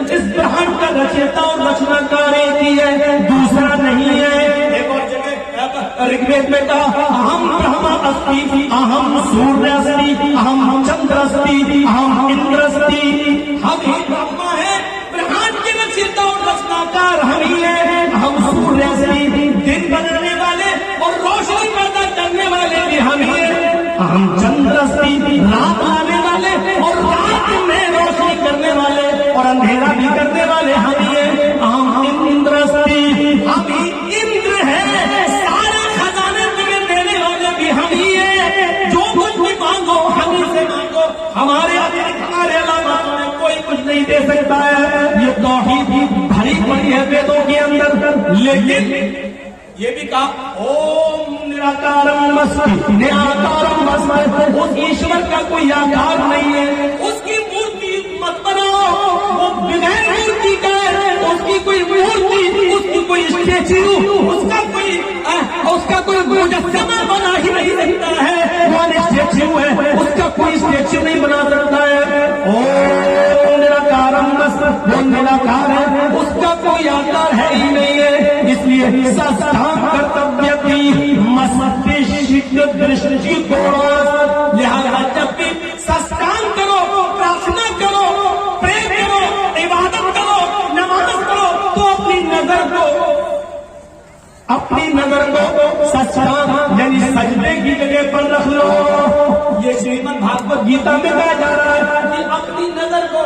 इस ब्रह्मांड का रचयिता और रचनाकार ही है, दूसरा नहीं है। एक और जगह ऋग्वेद में कहा अहम ब्रह्म अस्ति, अहम सूर्य अस्ति, अहम चंद्र अस्ति, अहम इंद्र अस्ति। हम ही ब्रह्मा है, ब्रह्मांड के रचयिता और रचनाकार हम ही है। हम सूर्य अस्ति, दिन बनाने वाले और रोशनी पैदा करने वाले भी हम ही है। हम चंद्र अस्ति, रात लाने वाले और रात में रोशनी करने वाले और अंधेरा भी करने वाले हम ही है। हम इंद्र अस्ति, हम ही इंद्र है, सारे खजाने तुम्हें देने वाले भी हम ही है। जो कुछ भी मांगो हम ही से मांगो, हमारे अलावा तुम्हें कोई कुछ नहीं दे सकता है। ये तौहीद भरी पड़ी है वेदों के अंदर। लेकिन ये भी कहा ओम निराकारम अस्ति, निराकारम अस्ति, उस ईश्वर का कोई आकार नहीं है, उसकी मूर्ति मत बनाओ, वो बगैर मूर्ति का है, उसकी कोई मूर्ति, उसकी कोई स्टेच्यू, उसका कोई मुजस्समा बना ही नहीं सकता है। वो स्टेच्यू है, उसका कोई स्टेच्यू नहीं बना सकता है। ओम निराकारम अस्ति, वो निराकार है, उसका कोई आकार है ही नहीं है। इसलिए साष्टांग कर्तव्य की मस्तिष्क दृष्टिकोण, लिहाजा जब भी साष्टांग करो, प्रार्थना करो, प्रेम करो, इबादत करो, नमाज करो, तो अपनी नजर को साष्टांग यानी सजदे की जगह पर रख लो। ये श्रीमद् भागवत गीता में कहा जा रहा है कि अपनी नजर को,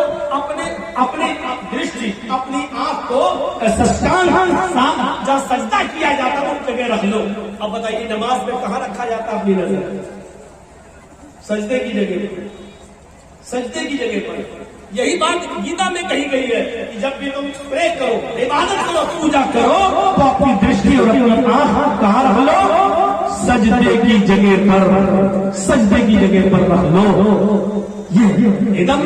अपने दृष्टि, अपनी आंख को साष्टांग जहाँ सजदा किया जाता है उस जगह रख लो। अब बताइए नमाज में कहाँ रखा जाता है अपनी नजर? सजदे की जगह, सजदे की जगह पर। यही बात गीता में कही गई है कि जब भी तुम प्रे करो, इबादत करो, पूजा करो, तो अपनी दृष्टि और अपनी आंख कहाँ रख लो? सजदे की जगह पर, सजदे की जगह पर रख लो। ये एकदम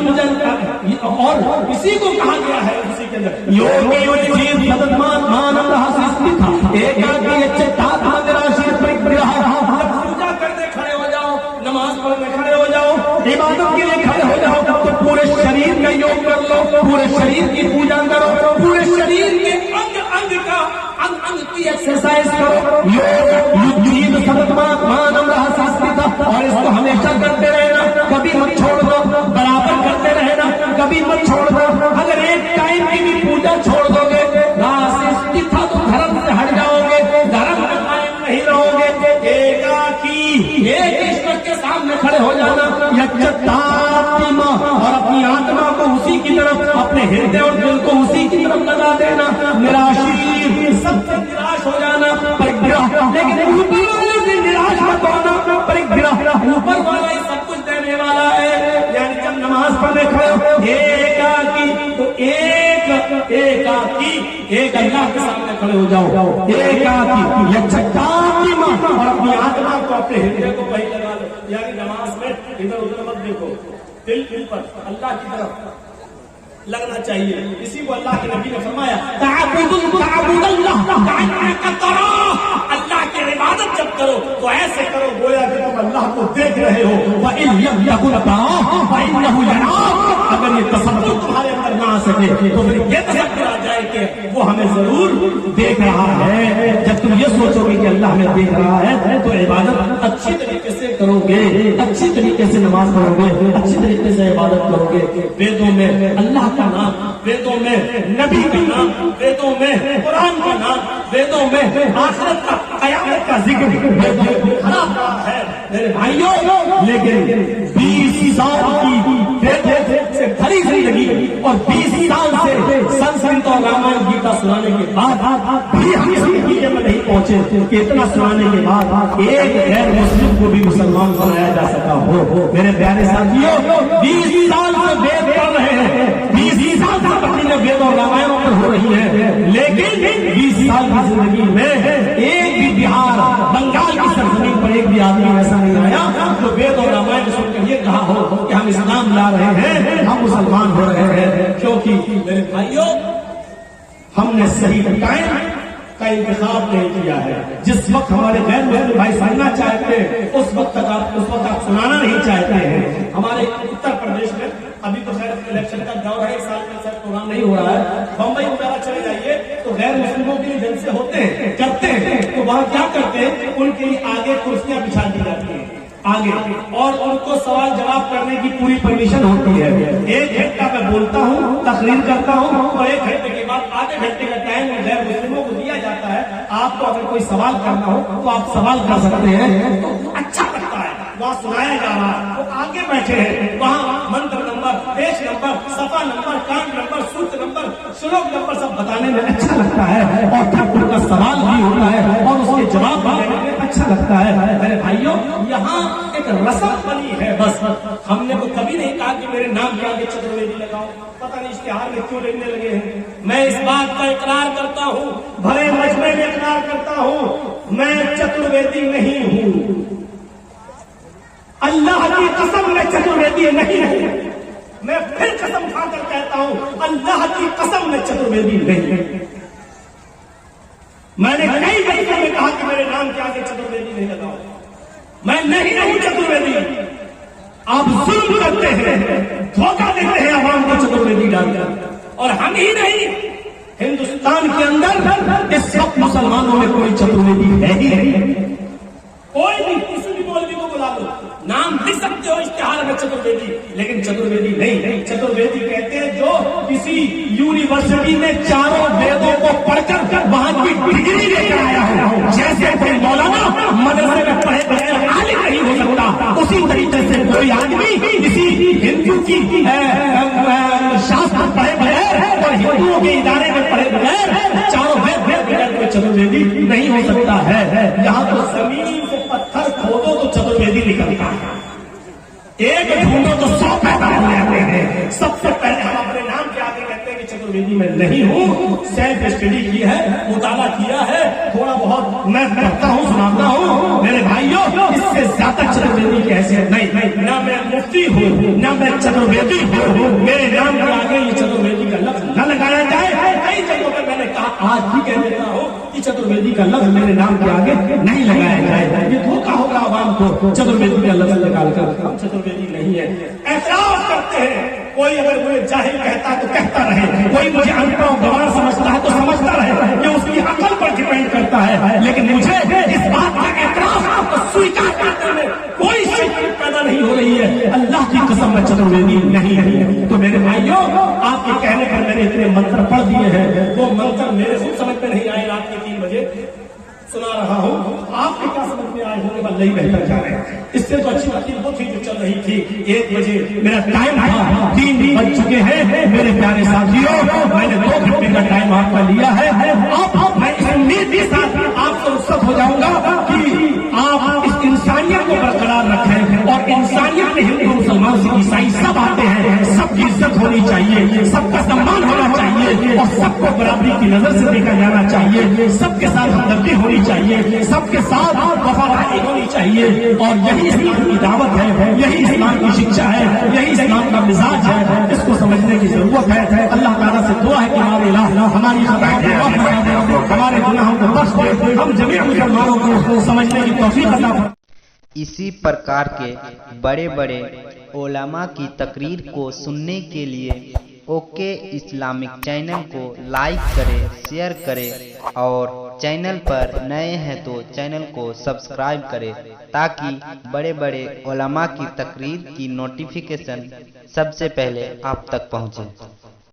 और इसी को कहा गया है उसी के अंदर योगी पूजा करने खड़े हो जाओ, नमाज पढ़ने खड़े हो जाओ, इबादत के लिए खड़े हो जाओ, तो पूरे शरीर का योग कर लो, पूरे शरीर की पूजा करो, पूरे शरीर के अंग अंग की एक्सरसाइज करो। और इसको हमेशा करते रहना, कभी मत छोड़ दो, बराबर करते रहना, कभी मत छोड़ दो। अगर एक टाइम की भी पूजा छोड़ दोगे, स्थिता तो धर्म से हट जाओगे, धर्म में कायम नहीं रहोगे। एकाकी एक ईश्वर के सामने खड़े हो जाना, यज्ञात्मा, और अपनी आत्मा को उसी की तरफ, अपने हृदय और दिल को उसी की तरफ लगा देना। निराशी, सबसे निराश हो जाना, परिग्रह। लेकिन ऊपर वाले से निराश मत होना, परिग्रह। ऊपर वाला ही सब कुछ देने वाला है। यानी जब नमाज पढ़ने खड़े हो, एकाकी, तो एकाकी एक अल्लाह के सामने खड़े हो जाओ, एकाकी यज्ञात्मा, और अपनी आत्मा को, अपने हृदय को वही लगा लो। यानी नमाज में इधर उधर मत देखो, दिल पर अल्लाह की तरफ लगना चाहिए। इसी को अल्लाह के नबी ने फरमाया, अल्लाह की इबादत जब करो तो ऐसे करो गोया कि तुम अल्लाह को देख रहे हो। अगर ये तसव्वुर तुम्हारे अंदर ना आ सके तो फिर ये तसव्वुर आ जाए कि वो हमें जरूर देख रहा है। जब तुम ये सोचोगे कि अल्लाह हमें देख रहा है तो इबादत अच्छी तरीके से करोगे, अच्छी तरीके से नमाज पढ़ोगे, अच्छी तरीके से इबादत करोगे। वेदों में अल्लाह का नाम, वेदों में नबी का नाम, वेदों में कुरान का नाम, वेदों में आखिरत का, कयामत का जिक्र, बड़ा है मेरे भाइयों। लेकिन 20 साल की से भरी जिंदगी और 20 साल से संस्कृत और रामायण गीता सुनाने के बाद भी हम इस नतीजे में नहीं पहुंचे कि इतना सुनाने के बाद एक गैर मुस्लिम को भी मुसलमान बनाया जा सका हो। मेरे प्यारे साथियों, 20 साल से वेद पढ़ रहे हैं, 20 साल से तकरीरें वेद और रामायणों पर हो रही है, लेकिन 20 साल की जिंदगी में एक भी बिहार बंगाल की सरजमीन पर एक भी आदमी ऐसा नहीं आया जो वेद और रामायण सुनकर ये कहा हो कि हम इस्लाम ला रहे हैं, हम मुसलमान हो रहे हैं। क्योंकि मेरे भाइयों, हमने सही टाइम का इंतजाम नहीं किया है। जिस वक्त हमारे गैर मुस्लिम भाई सुनना चाहते हैं उस वक्त आप सुनाना नहीं चाहते हैं। हमारे उत्तर प्रदेश में अभी तो खैर इलेक्शन का दौर है, 1 साल में सर प्रोग्राम नहीं हो रहा है। बम्बई वगैरह चले जाइए तो गैर मुस्लिमों के लिए जलसे होते हैं, करते हैं, तो वहां क्या करते हैं, उनके लिए आगे कुर्सियां बिछा दी जाती हैं आगे, और उनको सवाल जवाब करने की पूरी परमिशन होती है। 1 घंटा मैं बोलता हूँ, तकरीर करता हूँ, और 1 घंटे के बाद आधे घंटे का टाइम गैर मुस्लिमों को दिया जाता है। आपको अगर कोई सवाल करना हो तो आप सवाल कर सकते हैं। तो अच्छा लगता है, वहाँ सुनाया जा रहा है, वो आगे बैठे हैं, वहाँ मंत्र नंबर, पेज नंबर, सफा नंबर, कांड नंबर, सूत्र नंबर, श्लोक नंबर सब बताने में अच्छा लगता है, और ठाकुर का सवाल भी होता है और उसके जवाब देने में अच्छा लगता है। मेरे भाइयों, यहाँ एक रस्म बनी है बस। हमने तो कभी नहीं कहा कि मेरे नाम के आगे चतुर्वेदी लगाओ। पता नहीं इश्तिहार में क्यों लिखने लगे हैं। मैं इस बात का इकरार करता हूँ, भरे मजमे में इकरार करता हूँ, मैं चतुर्वेदी नहीं हूँ। अल्लाह की कसम मैं चतुर्वेदी नहीं हूँ। मैं फिर कसम खाकर कहता हूँ, अल्लाह की कसम मैं चतुर्वेदी नहीं। मैंने कई बच्चों में कहा कि मेरे नाम के आगे चतुर्वेदी नहीं लगाओ। मैं नहीं हूं चतुर्वेदी। आप जुल्म करते हैं, धोखा देते हैं आवाम को चतुर्वेदी डालकर, और हम ही नहीं, हिंदुस्तान के अंदर इस वक्त मुसलमानों में कोई चतुर्वेदी है ही नहीं। कोई भी, किसी भी मौलवी को बुला लो, नाम लिख सकते हो इश्तिहार में चतुर्वेदी, लेकिन चतुर्वेदी नहीं। चतुर्वेदी कहते हैं जो किसी यूनिवर्सिटी में चारों वेदों को पढ़कर वहां की डिग्री लेकर आया हो। जैसे कोई मौलाना मदरसे में पढ़े बगैर आलिम नहीं हो सकता, उसी तरीके से कोई आदमी किसी हिंदू की शास्त्र पढ़े बगैर और हिंदुओं के इदारे में पढ़े बगैर चारों वेद बगैर कोई चतुर्वेदी नहीं हो सकता है। यहाँ तो जमीन से पत्थर खोदो तो चतुर्वेदी निकलता है, एक ढूंढो तो 100 पैदा हो जाते हैं। सबसे पहले हम अपने नाम के आगे कहते हैं कि चतुर्वेदी में नहीं हूँ। सेल्फ स्टडी की है, मुताला किया है, थोड़ा बहुत मैं पढ़ता हूँ, सुनाता हूँ। मेरे भाइयों, इससे ज्यादा चतुर्वेदी की हैसियत नहीं। ना मैं मुफ्ती हूँ, ना मैं चतुर्वेदी हूँ। मेरे नाम के आगे ये चतुर्वेदी का लफ्ज न लगाया जाए। कई जगहों पर मैंने कहा, आज भी कह देता हूँ कि चतुर्वेदी का लफ्ज मेरे नाम के आगे नहीं लगाया जाए। ये धोखा होगा आवाम को चतुर्वेदी का लफ्ज निकालकर। हम चतुर्वेदी नहीं है, एतराज करते हैं। कोई अगर मुझे जाहिल कहता है तो कहता रहे, कोई मुझे अनपढ़ गवार समझता है तो समझता रहे, ये उसकी अकल पर डिपेंड करता है। लेकिन मुझे इस बात का एतराज को स्वीकार करने में कोई शिद्दत पैदा नहीं हो रही है। अल्लाह की कसम में चतुर्वेदी नहीं है। तो मेरे भाइयों, आपके कहने पर मैंने इतने मंत्र पढ़ दिए हैं, वो मंत्र मेरे खुद समझ में नहीं आए। रात के 3 बजे सुना रहा हूँ, आपके क्या समझ में आए होंगे, वह नहीं बेहतर जा रहे हैं। इससे तो अच्छी बात वो थी जो चल रही थी। 1 बजे मेरा टाइम था, 3 बज चुके हैं। मेरे प्यारे साथियों, मैंने 2 घंटे का टाइम आपका लिया है। अब मैं इस उम्मीद के साथ आपसे रुखसत हो जाऊंगा कि आप इस इंसानियत को बरकरार रखें, और इंसानियत में हिंदू, मुसलमान, सिख, ईसाई सब आते हैं। सबकी इज्जत होनी चाहिए, सबका सम्मान होना चाहिए, और सबको बराबरी की नजर से देखा जाना चाहिए। सबके साथ हमदर्दी होनी चाहिए, सबके साथ वफादारी होनी चाहिए। और यही इस्लाम की दावत है, यही इस्लाम की शिक्षा है, यही इस्लाम का मिजाज है। इसको समझने की जरूरत है। अल्लाह ताला से दुआ है कि हमारे हमारी हमारे गुनाहों को बख्श दे, हम जमीन मुसलमानों को समझने की तौफीक अता फरमाए। इसी प्रकार के बड़े बड़े उलमा की तकरीर को सुनने के लिए ओके इस्लामिक चैनल को लाइक करें, शेयर करें, और चैनल पर नए हैं तो चैनल को सब्सक्राइब करें, ताकि बड़े बड़े उलमा की तकरीर की नोटिफिकेशन सबसे पहले आप तक पहुंचे।